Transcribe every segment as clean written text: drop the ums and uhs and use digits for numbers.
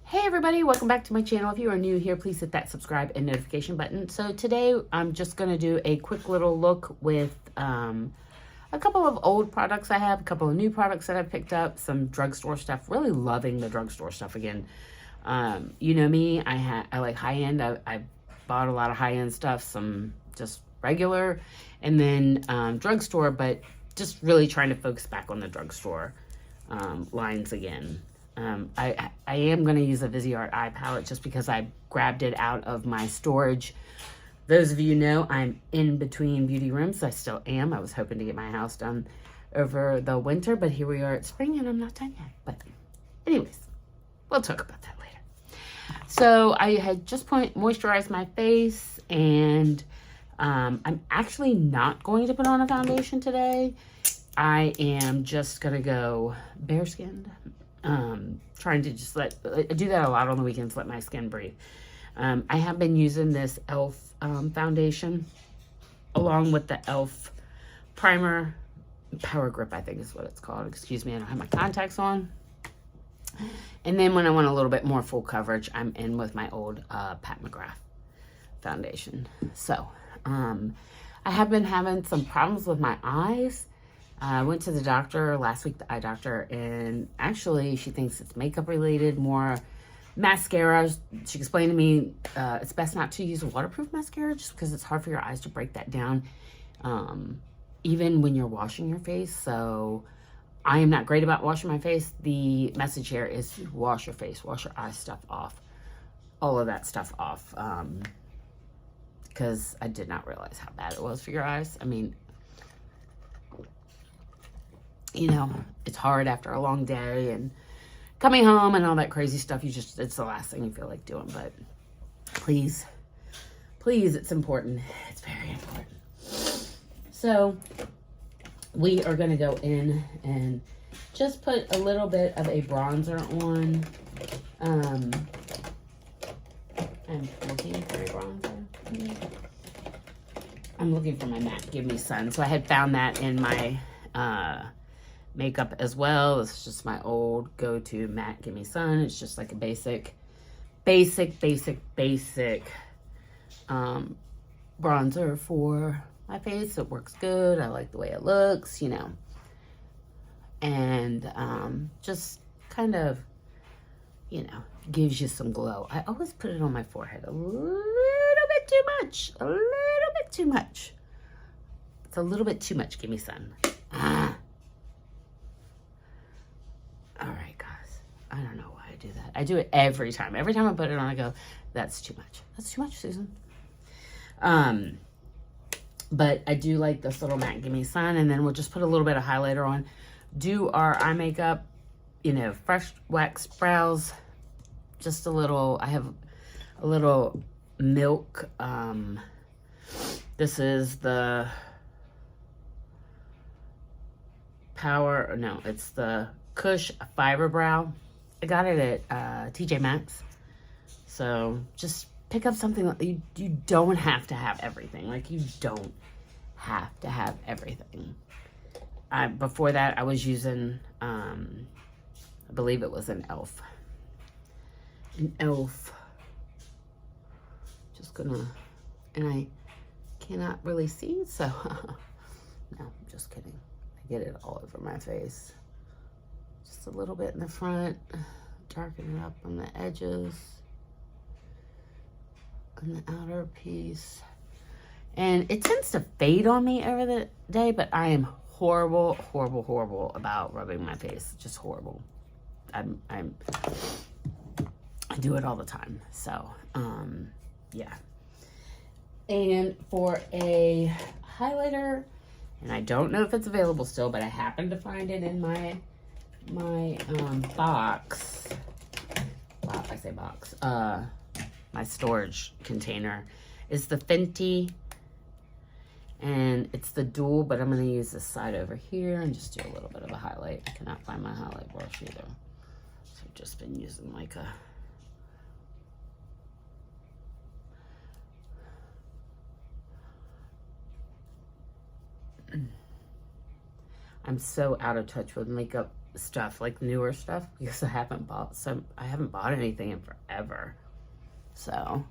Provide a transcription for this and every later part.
Hey everybody, welcome back to my channel. If you are new here, please hit that subscribe and notification button. So today I'm just going to do a quick little look with a couple of old products I have, a couple of new products that I've picked up, some drugstore stuff. Really loving the drugstore stuff again. You know me, I like high-end. I bought a lot of high-end stuff, some just regular, and then drugstore, but just really trying to focus back on the drugstore lines again. I am going to use a Viseart Eye palette just because I grabbed it out of my storage. Those of you know I'm in between beauty rooms. I still am. I was hoping to get my house done over the winter, but here we are at spring and I'm not done yet. But anyways, we'll talk about that later. So I had just moisturized my face, and I'm actually not going to put on a foundation today. I am just going to go bare skinned. Trying to just I do that a lot on the weekends, let my skin breathe. I have been using this e.l.f. Foundation along with the e.l.f. primer, Power Grip I think is what it's called. Excuse me, I don't have my contacts on. And then when I want a little bit more full coverage, I'm in with my old Pat McGrath foundation. So I have been having some problems with my eyes. I went to the doctor last week, the eye doctor, and actually she thinks it's makeup related, more mascara. She explained to me it's best not to use a waterproof mascara just because it's hard for your eyes to break that down, even when you're washing your face. So I am not great about washing my face. The message here is wash your face, wash your eye stuff off, all of that stuff off, because I did not realize how bad it was for your eyes. I mean, you know, it's hard after a long day and coming home and all that crazy stuff. It's the last thing you feel like doing. But please, it's important. It's very important. So we are going to go in and just put a little bit of a bronzer on. I'm looking for a bronzer. I'm looking for my MAC Give Me Sun. So I had found that in my makeup as well. This is just my old go-to MAC Give Me Sun. It's just like a basic bronzer for my face. It works good. I like the way it looks, you know. And just kind of, you know, gives you some glow. I always put it on my forehead a little bit too much. A little bit too much. It's a little bit too much Give Me Sun. All right, guys. I don't know why I do that. I do it every time. Every time I put it on, I go, that's too much. That's too much, Susan. But I do like this little MAC Give Me Sun, and then we'll just put a little bit of highlighter on. Do our eye makeup, you know, fresh wax brows. Just a little, I have a little Milk. This is the it's the Kush Fiber Brow. I got it at TJ Maxx. So just pick up something that you don't have to have everything. Like, you don't have to have everything. Before that, I was using, I believe it was an e.l.f. Just gonna, and I cannot really see, so no, I'm just kidding. I get it all over my face. Just a little bit in the front, darken it up on the edges, on the outer piece. And it tends to fade on me over the day, but I am horrible about rubbing my face. Just horrible. I do it all the time. So, yeah. And for a highlighter, and I don't know if it's available still, but I happened to find it in my box. Wow, I say box. My storage container is the Fenty, and it's the dual, but I'm going to use this side over here and just do a little bit of a highlight. I cannot find my highlight brush either, so I've just been using like a I'm so out of touch with makeup stuff, like newer stuff, because I haven't bought anything in forever. So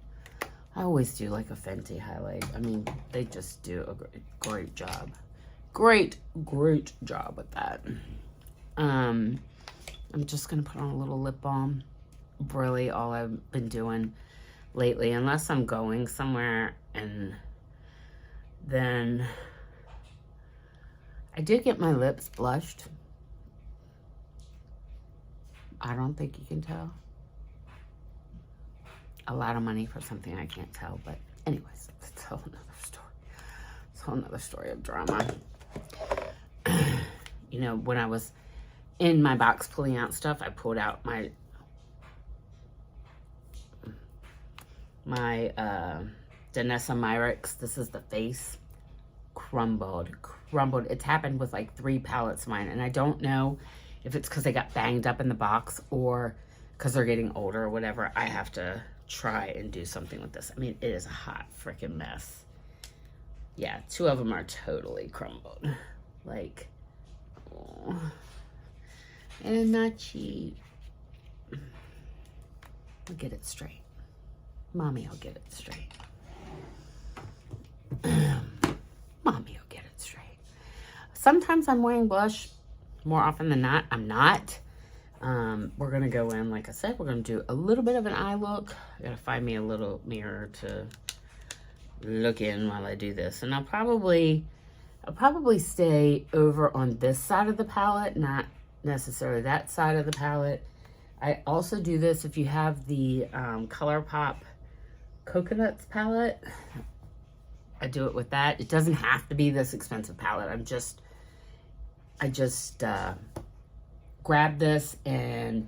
I always do like a Fenty highlight. I mean, they just do a great job. Great job with that. I'm just gonna put on a little lip balm. Really all I've been doing lately, unless I'm going somewhere. And then I did get my lips blushed. I don't think you can tell. A lot of money for something I can't tell, but anyways, it's a whole nother story. It's a whole nother story of drama. You know, when I was in my box pulling out stuff, I pulled out my Danessa Myricks. This is the face. Crumbled. It's happened with like 3 palettes of mine, and I don't know if it's because they got banged up in the box or because they're getting older or whatever. I have to try and do something with this. I mean, it is a hot freaking mess. Yeah, 2 of them are totally crumbled. Like, oh, and not cheap. I'll get it straight. Mommy will get it straight. Mommy will get it straight. Sometimes I'm wearing blush. More often than not, I'm not. We're going to go in, like I said, we're going to do a little bit of an eye look. I got to find me a little mirror to look in while I do this. And I'll probably stay over on this side of the palette, not necessarily that side of the palette. I also do this if you have the ColourPop Coconuts palette. I do it with that. It doesn't have to be this expensive palette. I just grabbed this and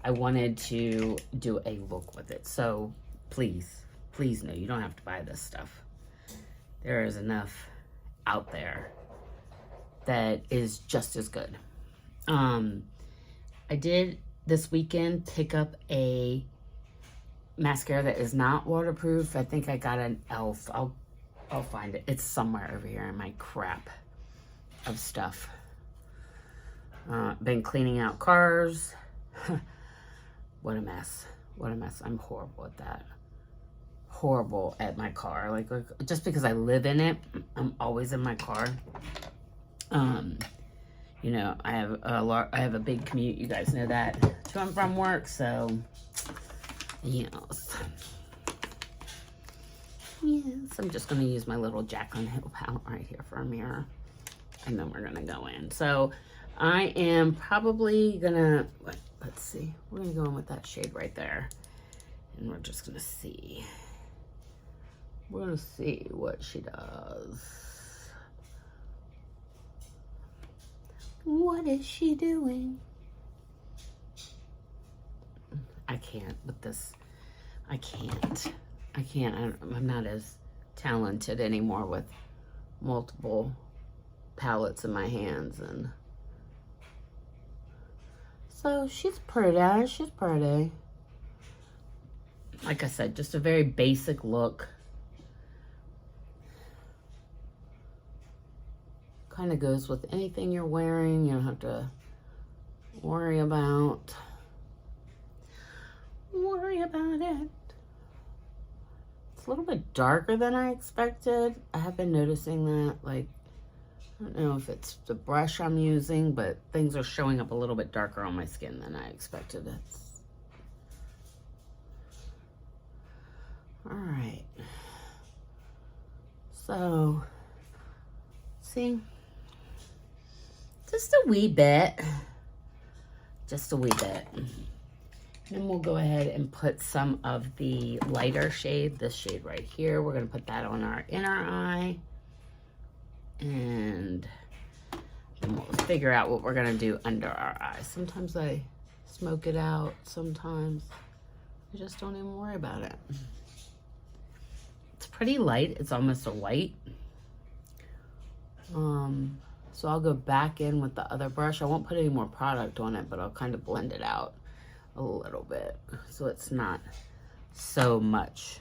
I wanted to do a look with it. So please know you don't have to buy this stuff. There is enough out there that is just as good. I did this weekend pick up a mascara that is not waterproof. I think I got an e.l.f. I'll find it. It's somewhere over here in my crap of stuff. Been cleaning out cars. What a mess. What a mess. I'm horrible at that. Horrible at my car. Like just because I live in it, I'm always in my car. You know, I have a big commute. You guys know that, to and from work. So, yes. I'm just gonna use my little Jack on the Hill palette right here for a mirror, and then we're gonna go in. So, I am probably gonna let's see. We're gonna go in with that shade right there, and we're just gonna see. We're gonna see what she does. What is she doing? I can't with this. I can't. I'm not as talented anymore with multiple palettes in my hands. And so she's pretty. She's pretty. Like I said, just a very basic look. Kind of goes with anything you're wearing. You don't have to worry about it. It's a little bit darker than I expected. I have been noticing that. Like, I don't know if it's the brush I'm using, but things are showing up a little bit darker on my skin than I expected. All right. So, see, just a wee bit. Just a wee bit. Then we'll go ahead and put some of the lighter shade, this shade right here. We're going to put that on our inner eye. And then we'll figure out what we're going to do under our eye. Sometimes I smoke it out. Sometimes I just don't even worry about it. It's pretty light. It's almost a white. So I'll go back in with the other brush. I won't put any more product on it, but I'll kind of blend it out a little bit so it's not so much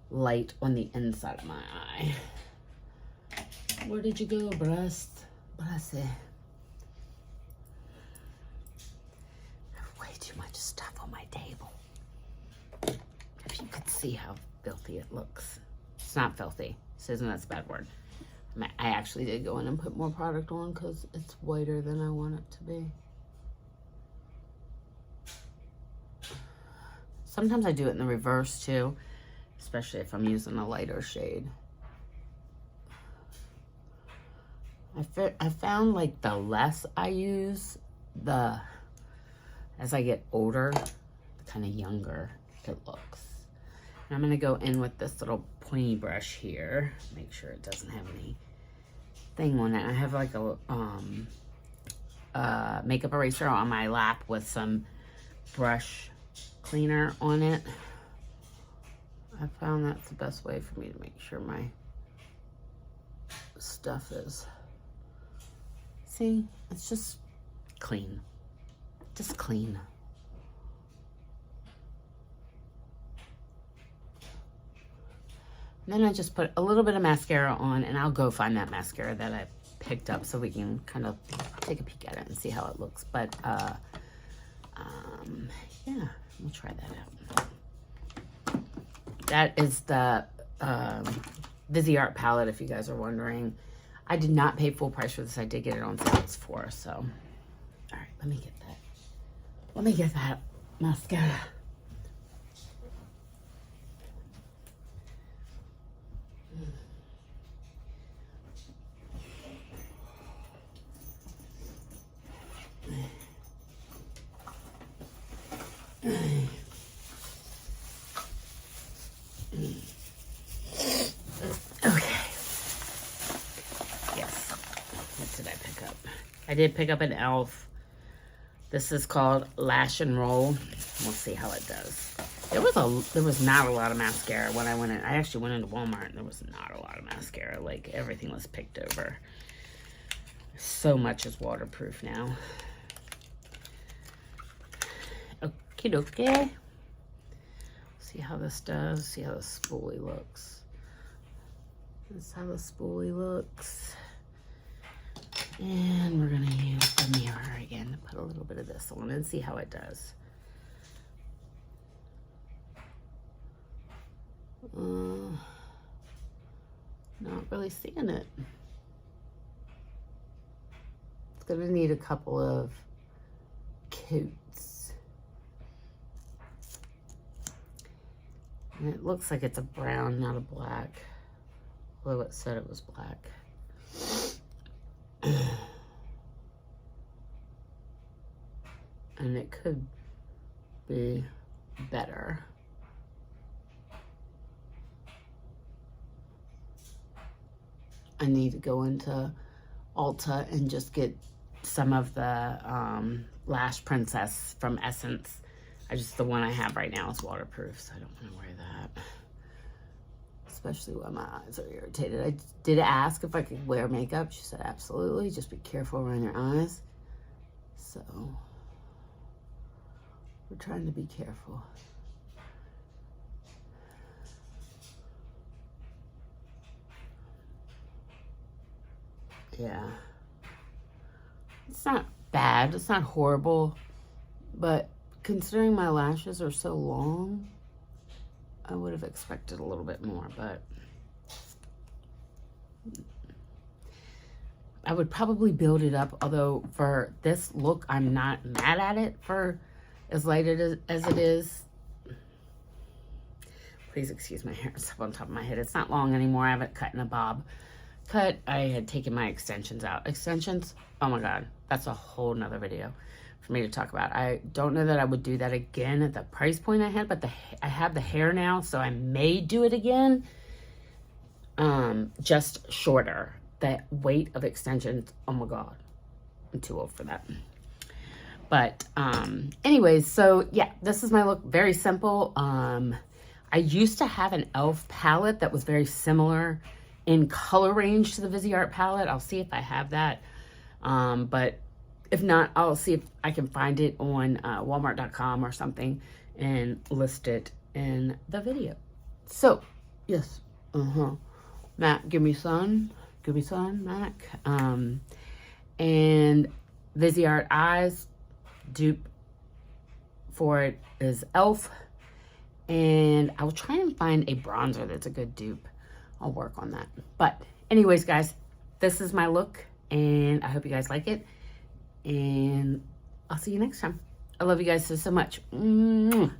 light on the inside of my eye. Where did you go, breast? stuff on my table. If you could see how filthy it looks. It's not filthy. Susan, that's a bad word. I actually did go in and put more product on because it's whiter than I want it to be. Sometimes I do it in the reverse too, especially if I'm using a lighter shade. I found like the less I use, as I get older, the kind of younger it looks. And I'm gonna go in with this little pointy brush here, make sure it doesn't have any thing on it. I have like a makeup eraser on my lap with some brush cleaner on it. I found that's the best way for me to make sure my stuff is, see, it's just clean, just clean. And then I just put a little bit of mascara on, and I'll go find that mascara that I picked up so we can kind of take a peek at it and see how it looks. But yeah, we'll try that out. That is the Viseart palette, if you guys are wondering. I did not pay full price for this. I did get it on sale. It's $4, so. All right, let me get that. Let me get that mascara. I did pick up an e.l.f. This is called Lash and Roll. We'll see how it does. There was not a lot of mascara when I went in. I actually went into Walmart and there was not a lot of mascara. Like everything was picked over. So much is waterproof now. Okie dokie. See how this does. See how the spoolie looks. This is how the spoolie looks. And we're going to use the mirror again to put a little bit of this on and see how it does. Not really seeing it. It's going to need a couple of coats. And it looks like it's a brown, not a black. Although it said it was black. And it could be better. I need to go into Ulta and just get some of the Lash Princess from Essence. The one I have right now is waterproof, so I don't want to wear that. Especially when my eyes are irritated. I did ask if I could wear makeup. She said absolutely, just be careful around your eyes. So we're trying to be careful. Yeah, it's not bad, it's not horrible, but considering my lashes are so long, I would have expected a little bit more, but I would probably build it up. Although for this look, I'm not mad at it for as light as it is. Please excuse my hair, it's up on top of my head. It's not long anymore. I have it cut in a bob cut. I had taken my extensions out. Extensions, oh my God, that's a whole nother video for me to talk about. I don't know that I would do that again at the price point I had, but I have the hair now, so I may do it again. Just shorter. The weight of extensions, oh my God, I'm too old for that. But anyways, so yeah, this is my look. Very simple. I used to have an e.l.f. palette that was very similar in color range to the Viseart palette. I'll see if I have that. But if not, I'll see if I can find it on Walmart.com or something and list it in the video. So, yes. Mac, give me sun. Give me sun, Mac. And Viseart Eyes dupe for it is e.l.f. And I will try and find a bronzer that's a good dupe. I'll work on that. But anyways, guys, this is my look, and I hope you guys like it. And I'll see you next time. I love you guys so much. Mwah.